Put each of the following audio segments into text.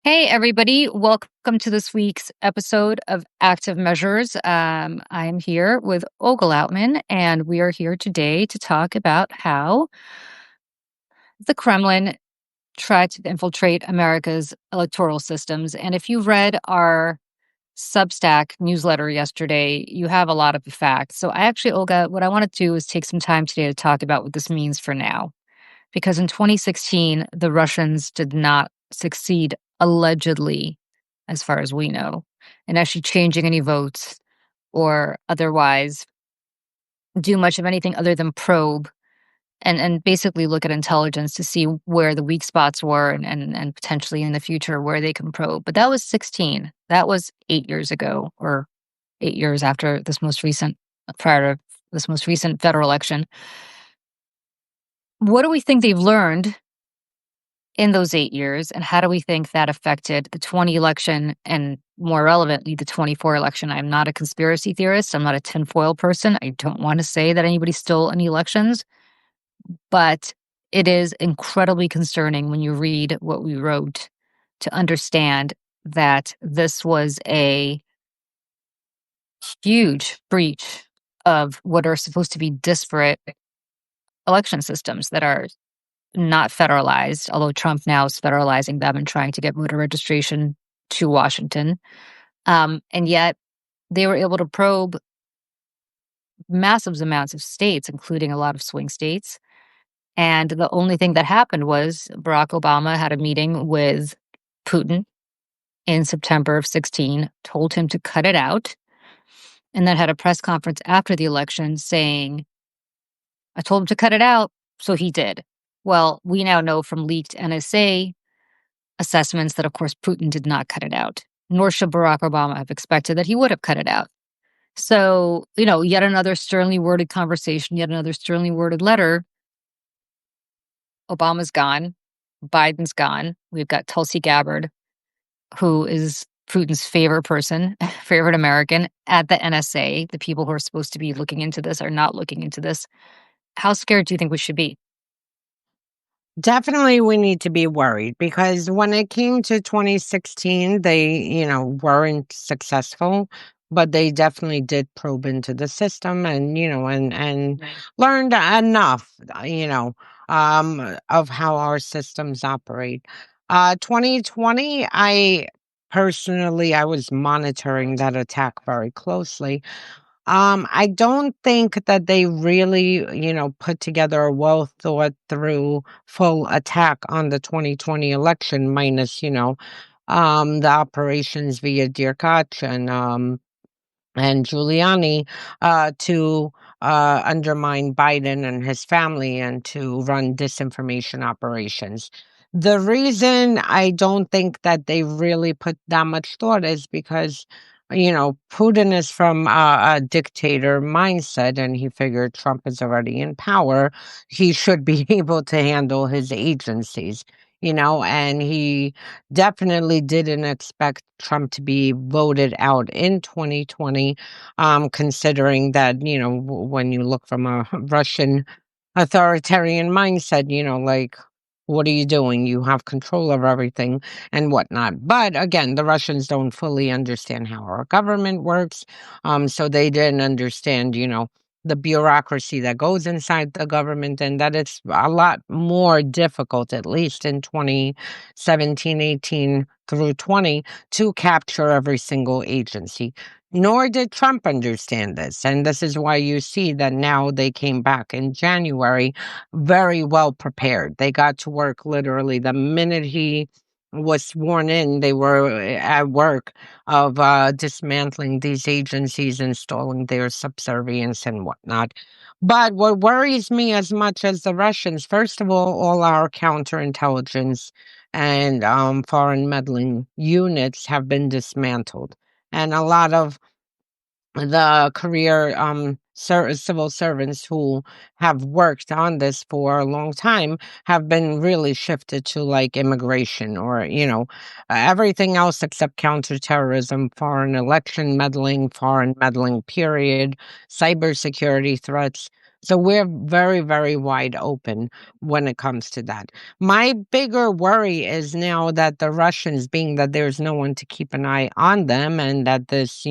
Hey, everybody. Welcome to this week's episode of Active Measures. I'm here with Olga Lautman, and we are here today to talk about how the Kremlin tried to infiltrate America's electoral systems. And if you read our Substack newsletter yesterday, you have a lot of the facts. So Olga, what I want to do is take some time today to talk about what this means for now. Because in 2016, the Russians did not succeed, allegedly, as far as we know, in actually changing any votes or otherwise do much of anything other than probe and basically look at intelligence to see where the weak spots were and potentially in the future where they can probe. But that was 16. That was 8 years ago, or 8 years after prior to this most recent federal election. What do we think they've learned in those 8 years, and how do we think that affected the 20 election and, more relevantly, the 24 election? I'm not a conspiracy theorist. I'm not a tinfoil person. I don't want to say that anybody stole any elections, but it is incredibly concerning when you read what we wrote to understand that this was a huge breach of what are supposed to be disparate election systems that are not federalized, although Trump now is federalizing them and trying to get voter registration to Washington. And yet they were able to probe massive amounts of states, including a lot of swing states. And the only thing that happened was Barack Obama had a meeting with Putin in September of 16, told him to cut it out, and then had a press conference after the election saying, I told him to cut it out, so he did. Well, we now know from leaked NSA assessments that, of course, Putin did not cut it out, nor should Barack Obama have expected that he would have cut it out. So, yet another sternly worded conversation, yet another sternly worded letter. Obama's gone. Biden's gone. We've got Tulsi Gabbard, who is Putin's favorite person, favorite American at the NSA. The people who are supposed to be looking into this are not looking into this. How scared do you think we should be? Definitely, we need to be worried because when it came to 2016, they, weren't successful, but they definitely did probe into the system and Right. learned enough, of how our systems operate. 2020, I was monitoring that attack very closely. I don't think that they really, put together a well thought through full attack on the 2020 election, minus, the operations via Dirkach and Giuliani to undermine Biden and his family and to run disinformation operations. The reason I don't think that they really put that much thought is because, Putin is from a dictator mindset and he figured Trump is already in power. He should be able to handle his agencies, and he definitely didn't expect Trump to be voted out in 2020, considering that, when you look from a Russian authoritarian mindset, like, what are you doing? You have control of everything and whatnot. But again, the Russians don't fully understand how our government works. So they didn't understand, the bureaucracy that goes inside the government and that it's a lot more difficult, at least in 2017, 18 through 20, to capture every single agency. Nor did Trump understand this. And this is why you see that now they came back in January very well prepared. They got to work literally the minute he was sworn in, they were at work of dismantling these agencies, installing their subservience and whatnot. But what worries me as much as the Russians, first of all our counterintelligence and foreign meddling units have been dismantled. And a lot of the career civil servants who have worked on this for a long time have been really shifted to like immigration or everything else except counterterrorism, foreign election meddling, foreign meddling period, cybersecurity threats. So we're very, very wide open when it comes to that. My bigger worry is now that the Russians, being that there's no one to keep an eye on them, and that this,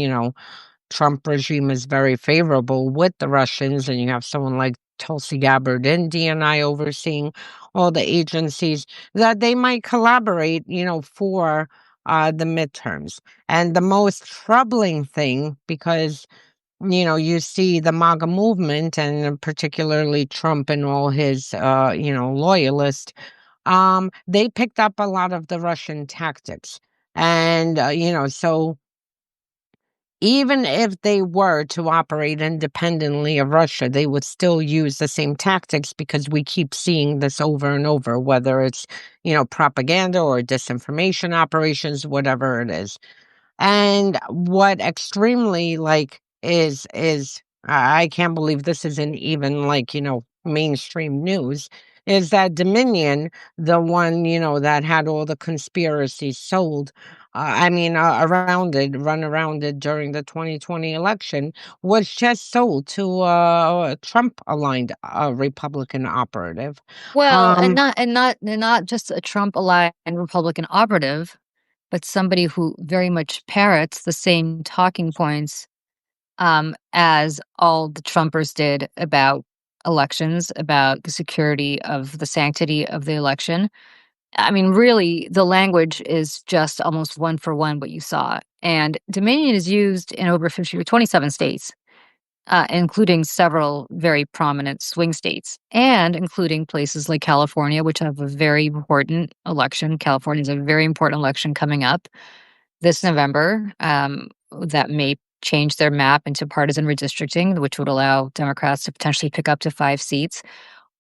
Trump regime is very favorable with the Russians, and you have someone like Tulsi Gabbard in DNI overseeing all the agencies, that they might collaborate, for the midterms. And the most troubling thing, because you see the MAGA movement, and particularly Trump and all his, loyalists, they picked up a lot of the Russian tactics. And, so even if they were to operate independently of Russia, they would still use the same tactics, because we keep seeing this over and over, whether it's, propaganda or disinformation operations, whatever it is. And what extremely is I can't believe this isn't even mainstream news, is that Dominion, the one that had all the conspiracies sold, around it, run around it during the 2020 election, was just sold to a Trump aligned Republican operative. Well, and Um, not just a Trump aligned Republican operative, but somebody who very much parrots the same talking points as all the Trumpers did about elections, about the security of the sanctity of the election. I mean, really, the language is just almost one for one what you saw. And Dominion is used in over 50 or 27 states, including several very prominent swing states, and including places like California, which have a very important election. California is a very important election coming up this November, that may change their map into partisan redistricting, which would allow Democrats to potentially pick up to 5 seats.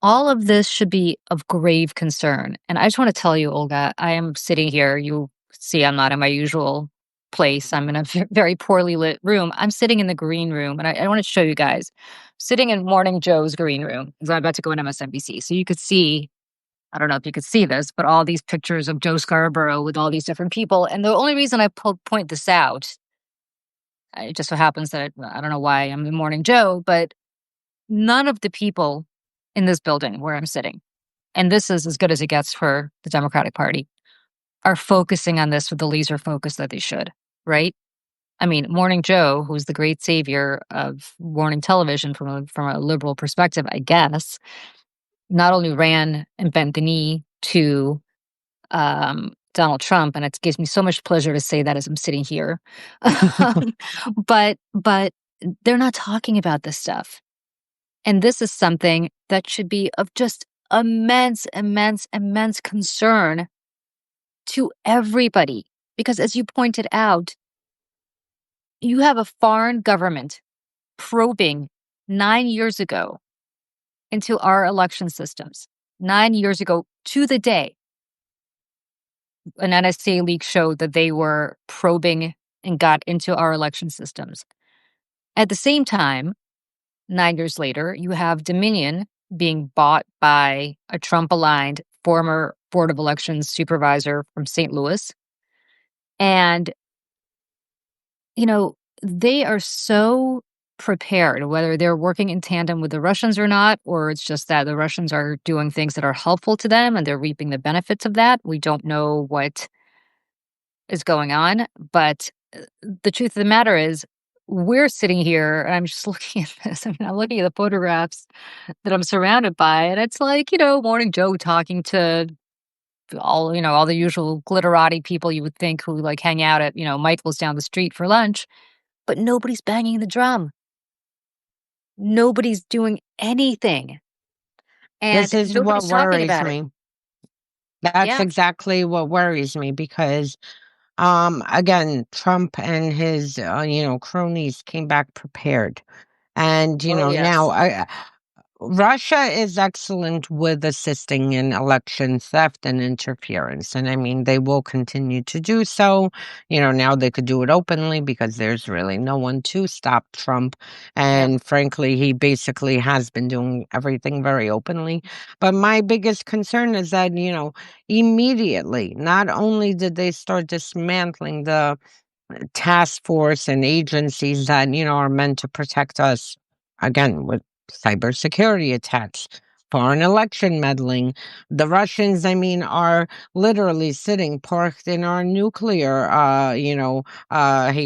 All of this should be of grave concern. And I just want to tell you, Olga, I am sitting here. You see, I'm not in my usual place. I'm in a very poorly lit room. I'm sitting in the green room, and I want to show you guys. Sitting in Morning Joe's green room because I'm about to go on MSNBC. So you could see, I don't know if you could see this, but all these pictures of Joe Scarborough with all these different people. And the only reason I point this out, it just so happens that I don't know why I'm in Morning Joe, but none of the people in this building where I'm sitting, and this is as good as it gets for the Democratic Party, are focusing on this with the laser focus that they should, right? I mean, Morning Joe, who's the great savior of morning television from a liberal perspective, I guess, not only ran and bent the knee to Donald Trump, and it gives me so much pleasure to say that as I'm sitting here. Um, but they're not talking about this stuff. And this is something that should be of just immense, immense, immense concern to everybody. Because as you pointed out, you have a foreign government probing 9 years ago into our election systems. 9 years ago to the day, an NSA leak showed that they were probing and got into our election systems. At the same time, 9 years later, you have Dominion being bought by a Trump aligned former Board of Elections supervisor from St. Louis. And, you know, they are so prepared, whether they're working in tandem with the Russians or not, or it's just that the Russians are doing things that are helpful to them and they're reaping the benefits of that. We don't know what is going on. But the truth of the matter is, we're sitting here and I'm just looking at this. I mean, I'm looking at the photographs that I'm surrounded by, and it's like, Morning Joe talking to all the usual glitterati people you would think who like hang out at, Michael's down the street for lunch, but nobody's banging the drum. Nobody's doing anything. this And is what nobody's talking worries about it. me. That's Yeah. exactly what worries me, because again, Trump and his cronies came back prepared. And Oh, now yes. Russia is excellent with assisting in election theft and interference. And I mean, they will continue to do so. Now they could do it openly, because there's really no one to stop Trump. Yep. And frankly, he basically has been doing everything very openly. But my biggest concern is that, immediately, not only did they start dismantling the task force and agencies that, are meant to protect us, again, with cybersecurity attacks, foreign election meddling. The Russians, I mean, are literally sitting parked in our nuclear, how you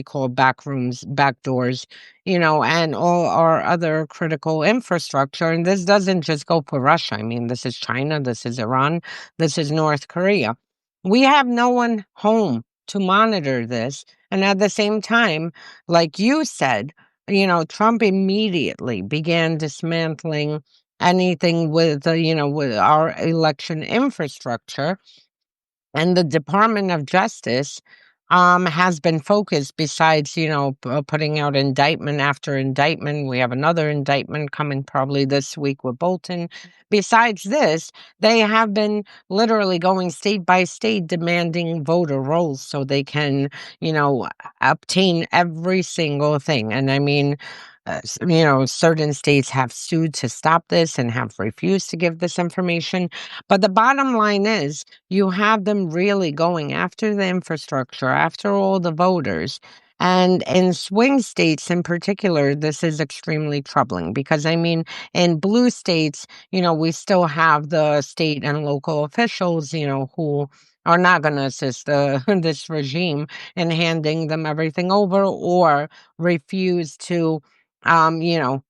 call it, back rooms, back doors, and all our other critical infrastructure. And this doesn't just go for Russia. I mean, this is China, this is Iran, this is North Korea. We have no one home to monitor this. And at the same time, like you said, Trump immediately began dismantling anything with, with our election infrastructure. And the Department of Justice has been focused, besides, putting out indictment after indictment. We have another indictment coming probably this week with Bolton. Besides this, they have been literally going state by state demanding voter rolls so they can, obtain every single thing. And I mean, certain states have sued to stop this and have refused to give this information. But the bottom line is, you have them really going after the infrastructure, after all the voters. And in swing states in particular, this is extremely troubling because, I mean, in blue states, we still have the state and local officials, who are not going to assist this regime in handing them everything over or refuse to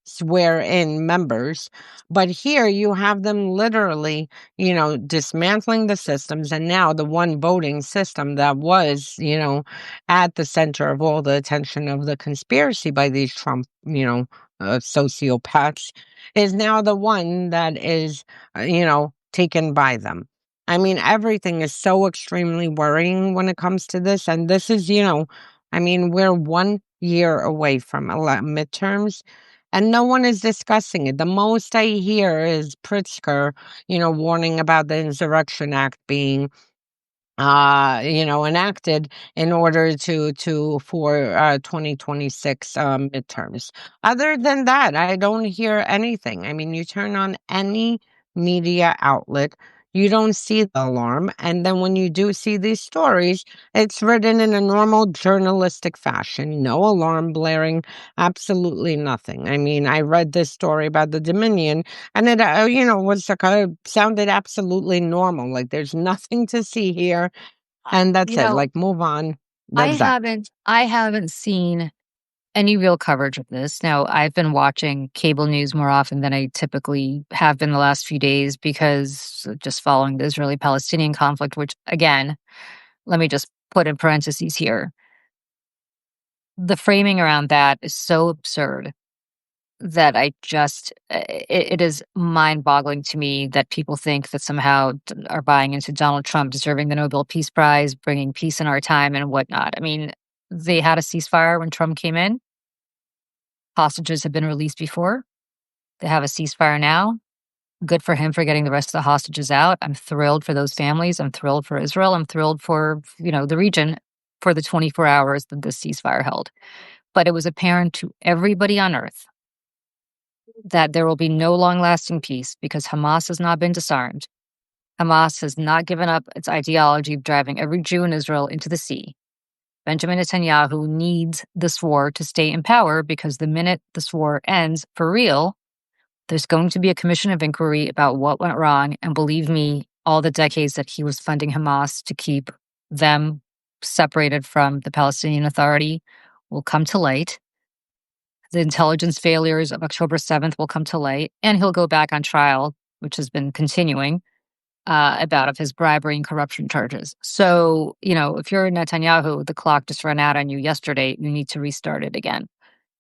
swear in members. But here you have them literally, dismantling the systems. And now the one voting system that was, at the center of all the attention of the conspiracy by these Trump, sociopaths, is now the one that is, taken by them. I mean, everything is so extremely worrying when it comes to this. And this is, I mean, we're 1 year away from midterms, and no one is discussing it. The most I hear is Pritzker, warning about the Insurrection Act being enacted in order to for 2026 midterms. Other than that, I don't hear anything. I mean, you turn on any media outlet, you don't see the alarm. And then when you do see these stories, it's written in a normal journalistic fashion. No alarm blaring, absolutely nothing. I mean, I read this story about the Dominion, and it, was like sounded absolutely normal. Like there's nothing to see here, Uh, and that's you it. know, Like move on. I That's that. haven't seen any real coverage of this. Now, I've been watching cable news more often than I typically have been the last few days because just following the Israeli-Palestinian conflict, which again, let me just put in parentheses here. The framing around that is so absurd that it is mind-boggling to me that people think that somehow are buying into Donald Trump deserving the Nobel Peace Prize, bringing peace in our time and whatnot. I mean, they had a ceasefire when Trump came in. Hostages have been released before. They have a ceasefire now. Good for him for getting the rest of the hostages out. I'm thrilled for those families. I'm thrilled for Israel. I'm thrilled for, the region for the 24 hours that this ceasefire held. But it was apparent to everybody on earth that there will be no long-lasting peace because Hamas has not been disarmed. Hamas has not given up its ideology of driving every Jew in Israel into the sea. Benjamin Netanyahu needs this war to stay in power because the minute this war ends for real, there's going to be a commission of inquiry about what went wrong. And believe me, all the decades that he was funding Hamas to keep them separated from the Palestinian Authority will come to light. The intelligence failures of October 7th will come to light, and he'll go back on trial, which has been continuing, about of his bribery and corruption charges. So, if you're Netanyahu, the clock just ran out on you yesterday, you need to restart it again.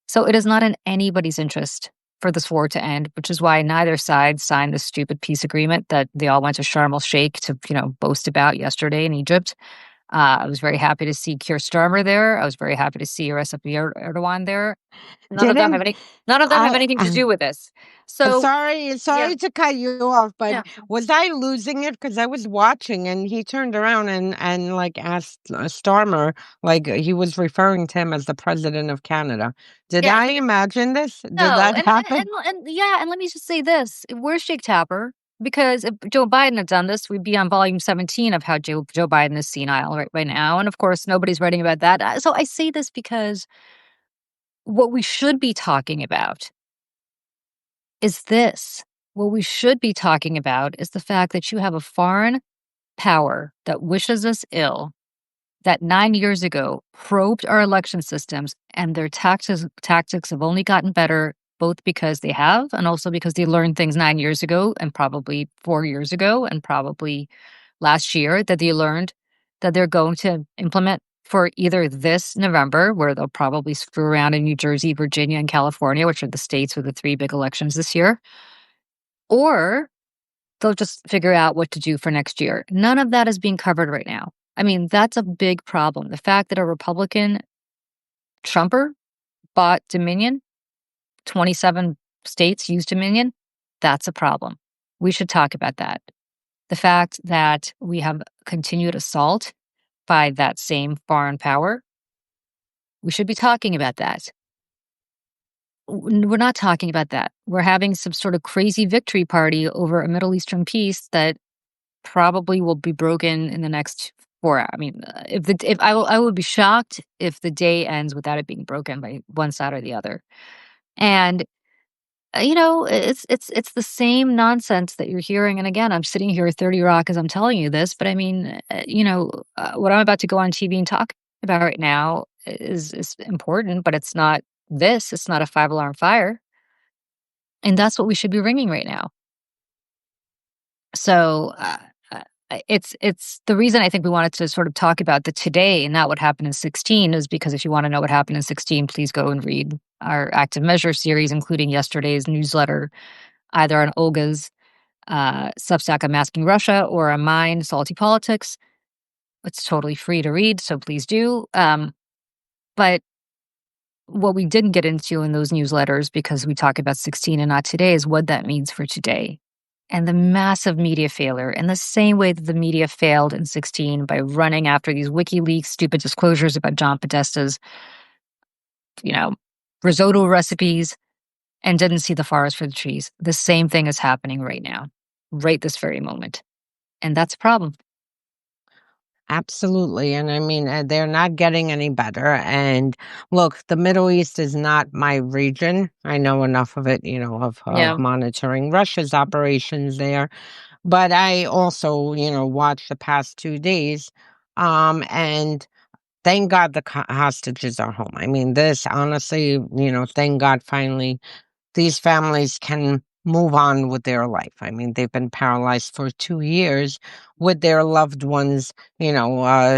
So it is not in anybody's interest for this war to end, which is why neither side signed this stupid peace agreement that they all went to Sharm el-Sheikh to, boast about yesterday in Egypt. I was very happy to see Keir Starmer there. I was very happy to see Recep Erdogan there. None of them have Didn't any. None of them have I? anything to do with this. So Sorry, yeah, sorry to cut you off, but yeah, was I losing it? Because I was watching, and he turned around and like asked Starmer, like he was referring to him as the president of Canada. Did yeah. I imagine this? Did No, that happen? and yeah, and let me just say this: where's Jake Tapper? Because if Joe Biden had done this, we'd be on volume 17 of how Joe Biden is senile right now, and of course, nobody's writing about that. So I say this because what we should be talking about is this. What we should be talking about is the fact that you have a foreign power that wishes us ill, that 9 years ago probed our election systems, and their tactics have only gotten better, both because they have and also because they learned things 9 years ago and probably 4 years ago and probably last year that they learned that they're going to implement for either this November, where they'll probably screw around in New Jersey, Virginia, and California, which are the states with the 3 big elections this year, or they'll just figure out what to do for next year. None of that is being covered right now. I mean, that's a big problem. The fact that a Republican Trumper bought Dominion, 27 states use Dominion, that's a problem. We should talk about that. The fact that we have continued assault by that same foreign power, we should be talking about that. We're not talking about that. We're having some sort of crazy victory party over a Middle Eastern peace that probably will be broken in the next 4 hours. I mean, if I would be shocked if the day ends without it being broken by one side or the other. And it's the same nonsense that you're hearing. And again, I'm sitting here at 30 Rock as I'm telling you this, but I mean, what I'm about to go on TV and talk about right now is important, but it's not this. It's not a 5 alarm fire, and that's what we should be ringing right now. So it's the reason I think we wanted to sort of talk about the today and not what happened in 16 is because if you want to know what happened in 16, please go and read our active measure series, including yesterday's newsletter, either on Olga's Substack Unmasking Russia or on mine, Salty Politics. It's totally free to read, so please do. But what we didn't get into in those newsletters, because we talk about 16 and not today, is what that means for today. And the massive media failure, in the same way that the media failed in 16 by running after these WikiLeaks stupid disclosures about John Podesta's, risotto recipes and didn't see the forest for the trees. The same thing is happening right now, right this very moment. And that's a problem. Absolutely. And I mean, they're not getting any better. And look, the Middle East is not my region. I know enough of it, of Yeah. monitoring Russia's operations there. But I also, watched the past 2 days. And thank God the hostages are home. I mean, this honestly, thank God finally these families can move on with their life. I mean, they've been paralyzed for 2 years with their loved ones,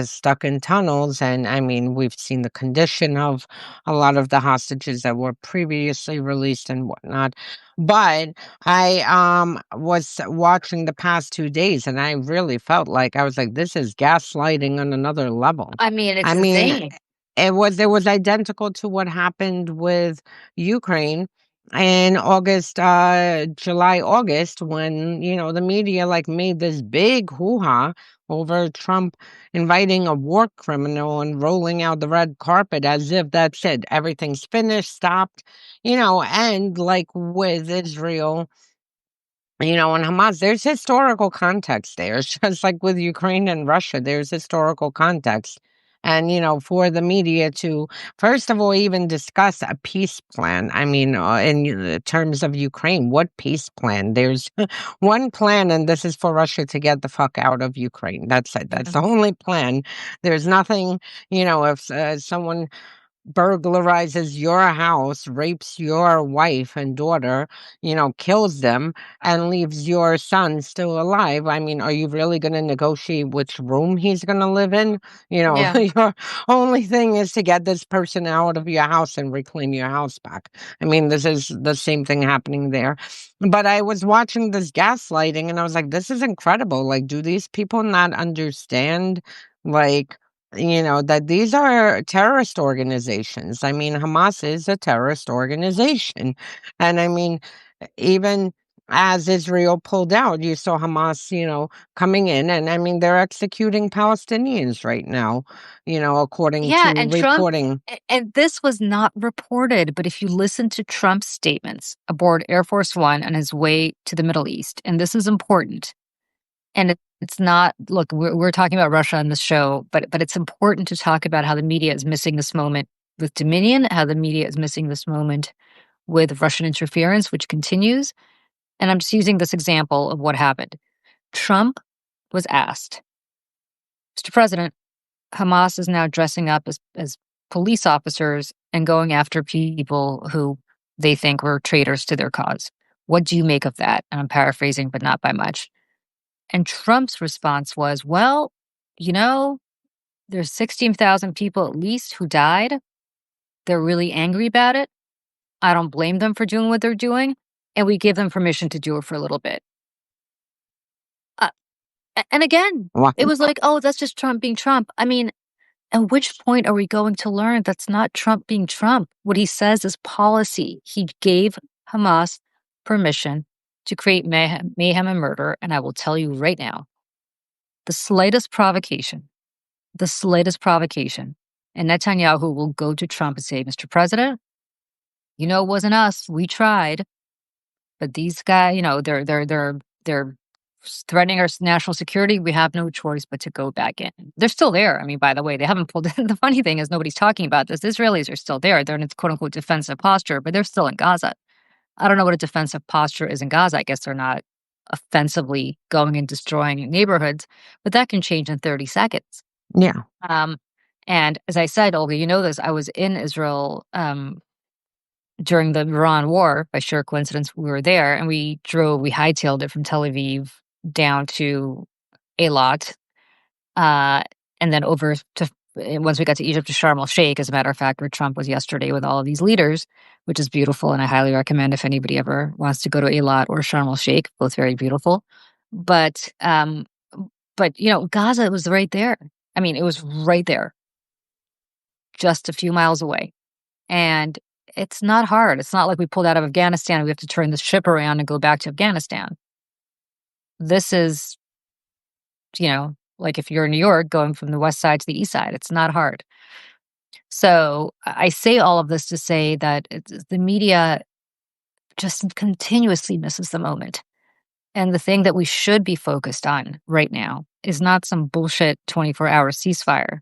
stuck in tunnels. And I mean, we've seen the condition of a lot of the hostages that were previously released and whatnot. But I was watching the past 2 days and I really felt like I was like, this is gaslighting on another level. I mean, I it's mean, insane. it was identical to what happened with Ukraine in August, July, August, when, the media like made this big hoo-ha over Trump inviting a war criminal and rolling out the red carpet as if that's it. Everything's finished, stopped, and like with Israel, and Hamas, there's historical context there. It's just like with Ukraine and Russia, there's historical context. And, for the media to, first of all, even discuss a peace plan. I mean, in terms of Ukraine, what peace plan? There's one plan, and this is for Russia to get the fuck out of Ukraine. That's it. That's the only plan. There's nothing, if someone burglarizes your house, rapes your wife and daughter, kills them, and leaves your son still alive. I mean, are you really going to negotiate which room he's going to live in? Yeah. Your only thing is to get this person out of your house and reclaim your house back. I mean, this is the same thing happening there. But I was watching this gaslighting and I was like, this is incredible. Like, do these people not understand? Like, that these are terrorist organizations. I mean, Hamas is a terrorist organization. And I mean, even as Israel pulled out, you saw Hamas, coming in. And I mean, they're executing Palestinians right now, according Yeah, to and Trump reporting. and this was not reported, but if you listen to Trump's statements aboard Air Force One on his way to the Middle East, and this is important, and it's not, look, we're talking about Russia on this show, but it's important to talk about how the media is missing this moment with Dominion, how the media is missing this moment with Russian interference, which continues. And I'm just using this example of what happened. Trump was asked, Mr. President, Hamas is now dressing up as police officers and going after people who they think were traitors to their cause. What do you make of that? And I'm paraphrasing, but not by much. And Trump's response was, well, you know, there's 16,000 people at least who died. They're really angry about it. I don't blame them for doing what they're doing. And we give them permission to do it for a little bit. Uh, and again, What? it was like, oh, that's just Trump being Trump. I mean, at which point are we going to learn that's not Trump being Trump? What he says is policy. He gave Hamas permission to create mayhem and murder. And I will tell you right now, the slightest provocation, the slightest provocation, and Netanyahu will go to Trump and say, Mr. President, you know, it wasn't us. We tried, but these guys, you know, they're threatening our national security. We have no choice but to go back in. They're still there. I mean, by the way, they haven't pulled in. The funny thing is nobody's talking about this. The Israelis are still there. They're in a quote unquote defensive posture, but they're still in Gaza. I don't know what a defensive posture is in Gaza. I guess they're not offensively going and destroying neighborhoods, but that can change in 30 seconds. Yeah. And as I said, Olga, you know this, I was in Israel during the Iran war. By sheer coincidence, we were there, and we hightailed it from Tel Aviv down to Eilat, and then over to, once we got to Egypt, to Sharm el Sheikh, as a matter of fact, where Trump was yesterday with all of these leaders, which is beautiful. And I highly recommend if anybody ever wants to go to Eilat or Sharm el Sheikh, both very beautiful. But, you know, Gaza was right there. I mean, it was right there, just a few miles away. And it's not hard. It's not like we pulled out of Afghanistan and we have to turn the ship around and go back to Afghanistan. This is, you know, like if you're in New York going from the west side to the east side, it's not hard. So I say all of this to say that the media just continuously misses the moment. And the thing that we should be focused on right now is not some bullshit 24-hour ceasefire.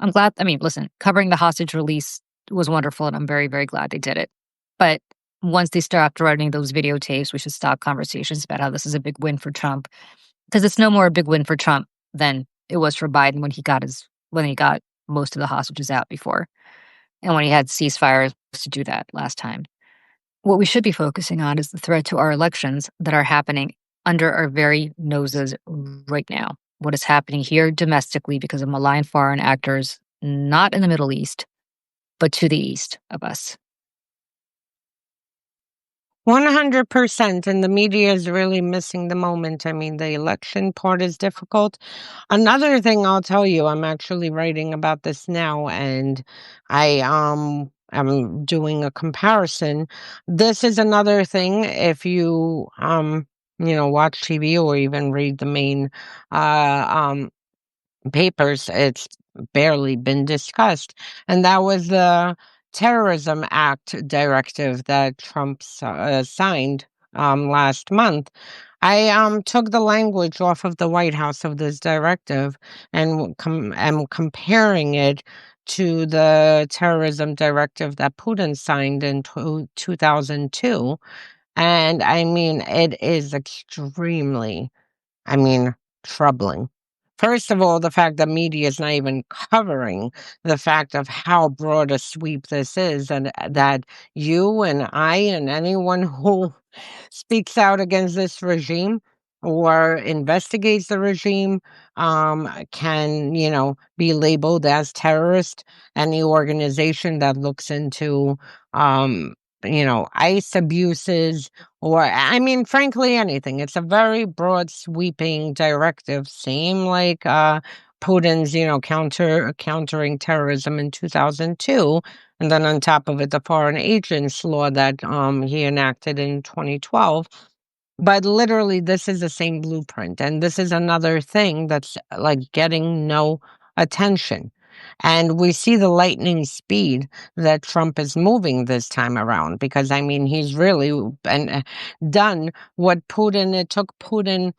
I'm glad. I mean, listen, covering the hostage release was wonderful, and I'm very, very glad they did it. But once they stopped running those videotapes, we should stop conversations about how this is a big win for Trump, because it's no more a big win for Trump than it was for Biden when he got most of the hostages out before, and when he had ceasefires to do that last time. What we should be focusing on is the threat to our elections that are happening under our very noses right now. What is happening here domestically because of malign foreign actors, not in the Middle East, but to the east of us. 100%. And the media is really missing the moment. I mean, the election part is difficult. Another thing I'll tell you, I'm actually writing about this now, and I am doing a comparison. This is another thing. If you watch TV or even read the main papers, it's barely been discussed. And that was the Terrorism Act directive that Trump signed last month. I took the language off of the White House of this directive and am comparing it to the terrorism directive that Putin signed in 2002. And I mean, it is extremely, I mean, troubling. First of all, the fact that media is not even covering the fact of how broad a sweep this is, and that you and I and anyone who speaks out against this regime or investigates the regime can, be labeled as terrorist. Any organization that looks into, ICE abuses, or, I mean, frankly, anything. It's a very broad, sweeping directive, same like Putin's, countering terrorism in 2002. And then on top of it, the foreign agents law that he enacted in 2012. But literally, this is the same blueprint. And this is another thing that's like getting no attention. And we see the lightning speed that Trump is moving this time around, because I mean, he's really done what Putin, it took Putin,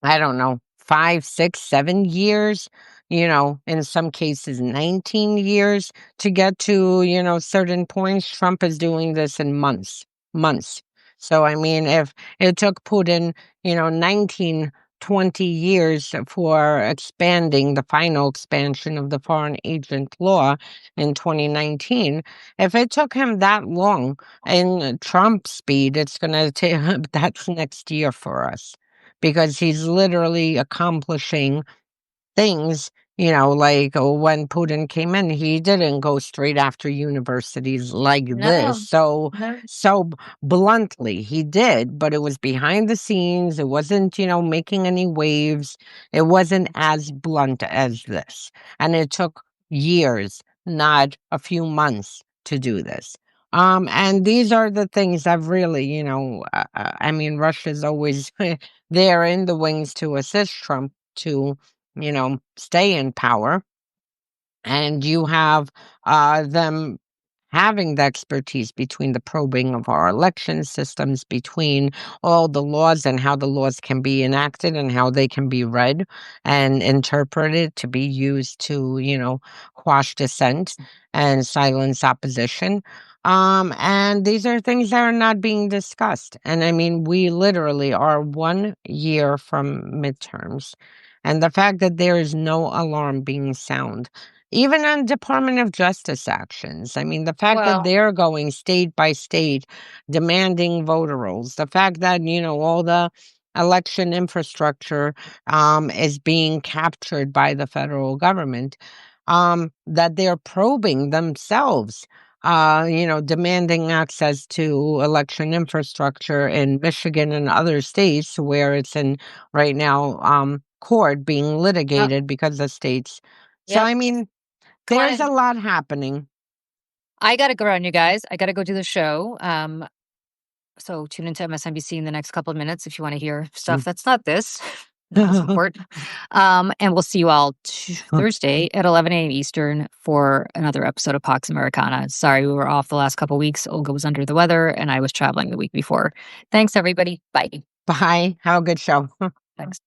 I don't know, 5, 6, 7 years, in some cases 19 years to get to, certain points. Trump is doing this in months, months. So, I mean, if it took Putin, 19, 20 years for expanding the final expansion of the foreign agent law in 2019, if it took him that long in Trump speed, it's going to take that's next year for us because he's literally accomplishing things, like when Putin came in, he didn't go straight after universities like this. No, So, no. bluntly, he did, but it was behind the scenes. It wasn't, making any waves. It wasn't as blunt as this. And it took years, not a few months to do this. And these are the things I've really, I mean, Russia's always there in the wings to assist Trump to stay in power. And you have them having the expertise between the probing of our election systems, between all the laws and how the laws can be enacted and how they can be read and interpreted to be used to, quash dissent and silence opposition. And these are things that are not being discussed. And I mean, we literally are 1 year from midterms. And the fact that there is no alarm being sound even on Department of Justice actions. I mean, the fact that Well, they're going state by state demanding voter rolls, the fact that, all the election infrastructure is being captured by the federal government, that they're probing themselves. Demanding access to election infrastructure in Michigan and other states where it's in right now court being yep, litigated because the states. So yep. I mean, Come on there's a in. lot happening. I gotta go run, you guys. I gotta go do the show. So tune into MSNBC in the next couple of minutes if you want to hear stuff that's not this, not as important. And we'll see you all Thursday at 11 a.m. Eastern for another episode of Pox Americana. Sorry, we were off the last couple of weeks. Olga was under the weather, and I was traveling the week before. Thanks, everybody. Bye. Bye. Have a good show. Thanks.